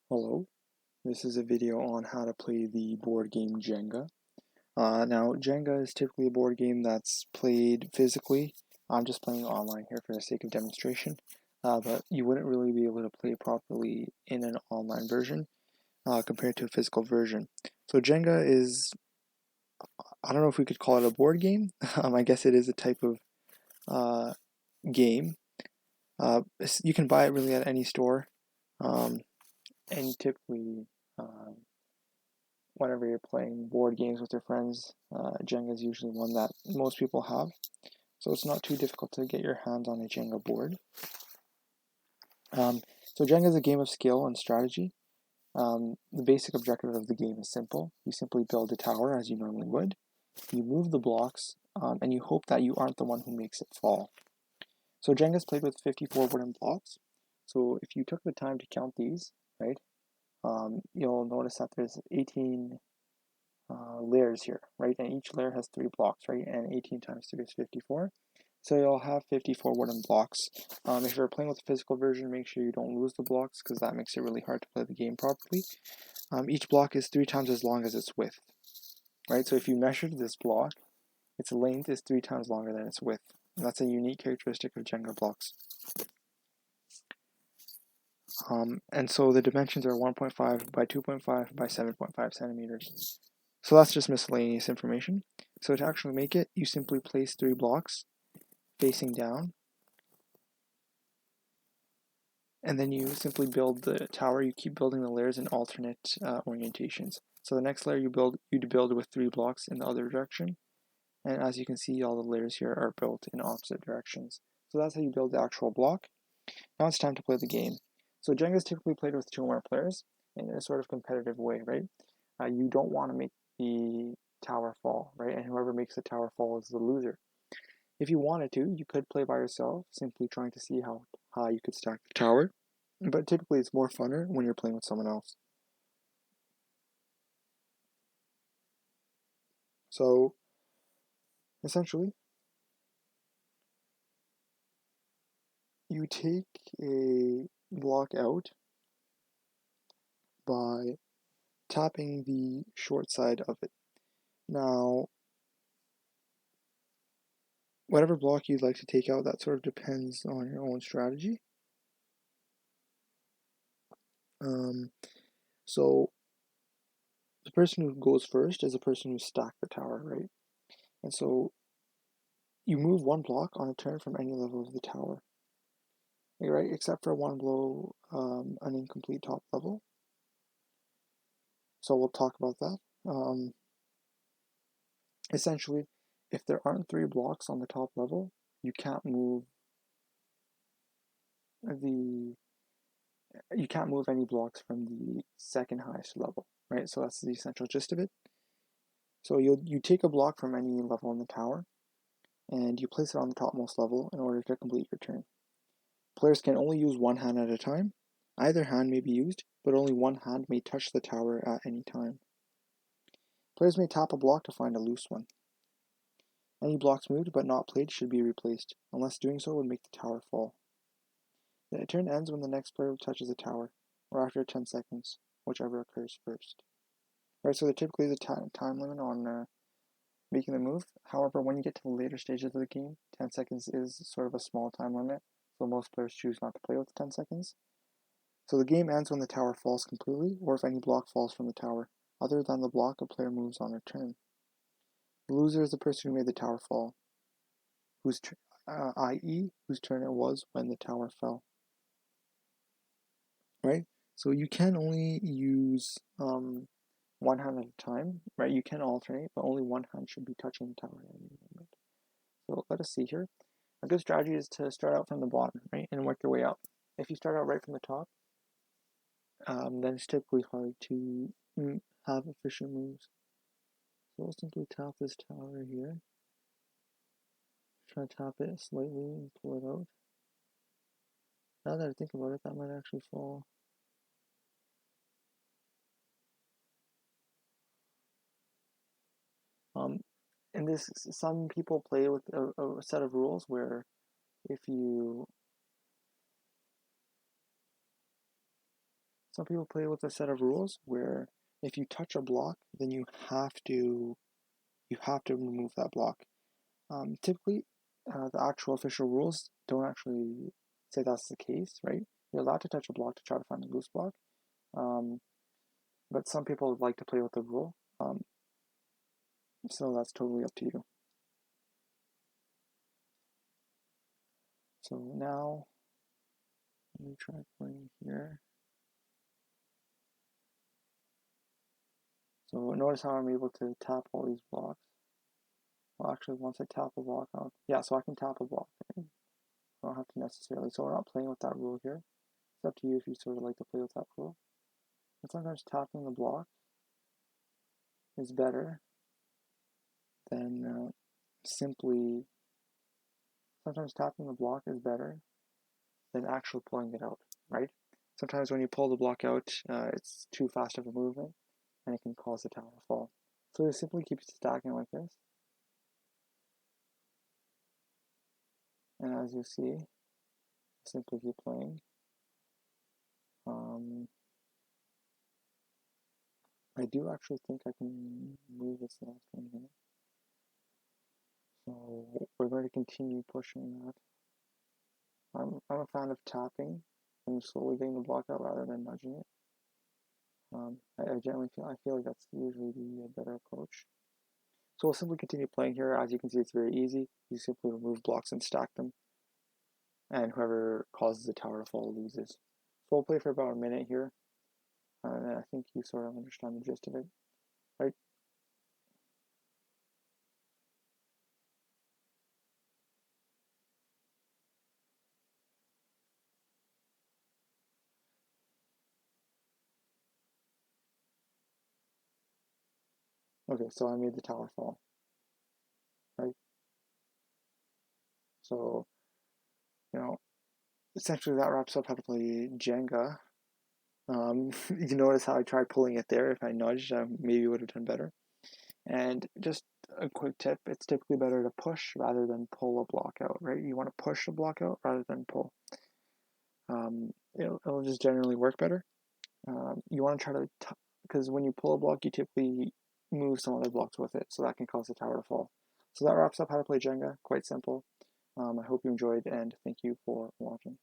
Hello, this is a video on how to play the board game Jenga. Now, Jenga is typically a board game that's played physically. I'm just playing online here for the sake of demonstration, but you wouldn't really be able to play it properly in an online version compared to a physical version. So Jenga is, I don't know if we could call it a board game. I guess it is a type of uh, game. You can buy it really at any store, um, and typically whenever you're playing board games with your friends, Jenga is usually one that most people have. So it's not too difficult to get your hands on a Jenga board. Um, so Jenga is a game of skill and strategy. The basic objective of the game is simple. You simply build a tower as you normally would. You move the blocks, and you hope that you aren't the one who makes it fall. So Jenga is played with 54 wooden blocks. So if you took the time to count these, right, you'll notice that there's 18 layers here, right? And each layer has 3 blocks, right? And 18 times 3 is 54. So you'll have 54 wooden blocks. If you're playing with the physical version, make sure you don't lose the blocks because that makes it really hard to play the game properly. Each block is 3 times as long as its width, right? So if you measured this block, its length is 3 times longer than its width. And that's a unique characteristic of Jenga blocks. And so the dimensions are 1.5 by 2.5 by 7.5 centimeters. So that's just miscellaneous information. So to actually make it, you simply place 3 blocks facing down, and then you simply build the tower. You keep building the layers in alternate orientations. So the next layer you'd build with 3 blocks in the other direction, and as you can see, all the layers here are built in opposite directions. So that's how you build the actual block. Now it's time to play the game. So Jenga is typically played with 2 or more players in a sort of competitive way, right? You don't want to make the tower fall, right? And whoever makes the tower fall is the loser. If you wanted to, you could play by yourself, simply trying to see how high you could stack the tower. But typically it's more funner when you're playing with someone else. So essentially, you take a block out by tapping the short side of it. Now, whatever block you'd like to take out, that sort of depends on your own strategy. Um, so the person who goes first is the person who stacked the tower, right? And so you move 1 block on a turn from any level of the tower, right? Except for one below an incomplete top level. So we'll talk about that. Essentially, if there aren't 3 blocks on the top level, you can't move the you can't move any blocks from the second highest level, right? So that's the essential gist of it. So you take a block from any level in the tower, and you place it on the topmost level in order to complete your turn. Players can only use one hand at a time. Either hand may be used, but only one hand may touch the tower at any time. Players may tap a block to find a loose one. Any blocks moved but not played should be replaced, unless doing so would make the tower fall. The turn ends when the next player touches the tower, or after 10 seconds, whichever occurs first. Right, so there typically is a time limit on making the move. However, when you get to the later stages of the game, 10 seconds is sort of a small time limit, so most players choose not to play with 10 seconds. So the game ends when the tower falls completely, or if any block falls from the tower. Other than the block, a player moves on a turn. The loser is the person who made the tower fall, i.e., whose turn it was when the tower fell. Right? So you can only use one hand at a time, right? You can alternate, but only one hand should be touching the tower at any moment. So let us see here. A good strategy is to start out from the bottom, right, and work your way up. If you start out right from the top, then it's typically hard to have efficient moves. So we'll simply tap this tower here. Try to tap it slightly and pull it out. Now that I think about it, that might actually fall. And this, some people play with a set of rules where if you Some people play with a set of rules where if you touch a block, then you have to remove that block. Typically, the actual official rules don't actually say that's the case, right? You're allowed to touch a block to try to find a loose block, um, but some people like to play with the rule, so that's totally up to you. So now, let me try playing here. So notice how I'm able to tap all these blocks. Well, actually, once I tap a block, so I can tap a block. Right? I don't have to necessarily. So we're not playing with that rule here. It's up to you if you sort of like to play with that rule. And sometimes tapping the block is better than simply. Sometimes tapping the block is better than actually pulling it out, right? Sometimes when you pull the block out, it's too fast of a movement, and it can cause the tower to fall. So you simply keep stacking like this, and as you see, simply keep playing. I do actually think I can move this last one here. So we're going to continue pushing that. I'm a fan of tapping and slowly getting the block out rather than nudging it. I generally feel like that's usually the better approach. So we'll simply continue playing here. As you can see, it's very easy. You simply remove blocks and stack them, and whoever causes the tower to fall loses. So we'll play for about a minute here, and I think you sort of understand the gist of it, right? Okay, so I made the tower fall, right? So, you know, essentially that wraps up how to play Jenga. You notice how I tried pulling it there. If I nudged, maybe would have done better. And just a quick tip, it's typically better to push rather than pull a block out, right? You want to push the block out rather than pull. It'll just generally work better. You want to try to, because when you pull a block, you typically move some other blocks with it, so that can cause the tower to fall. So that wraps up how to play Jenga. Quite simple. I hope you enjoyed, and thank you for watching.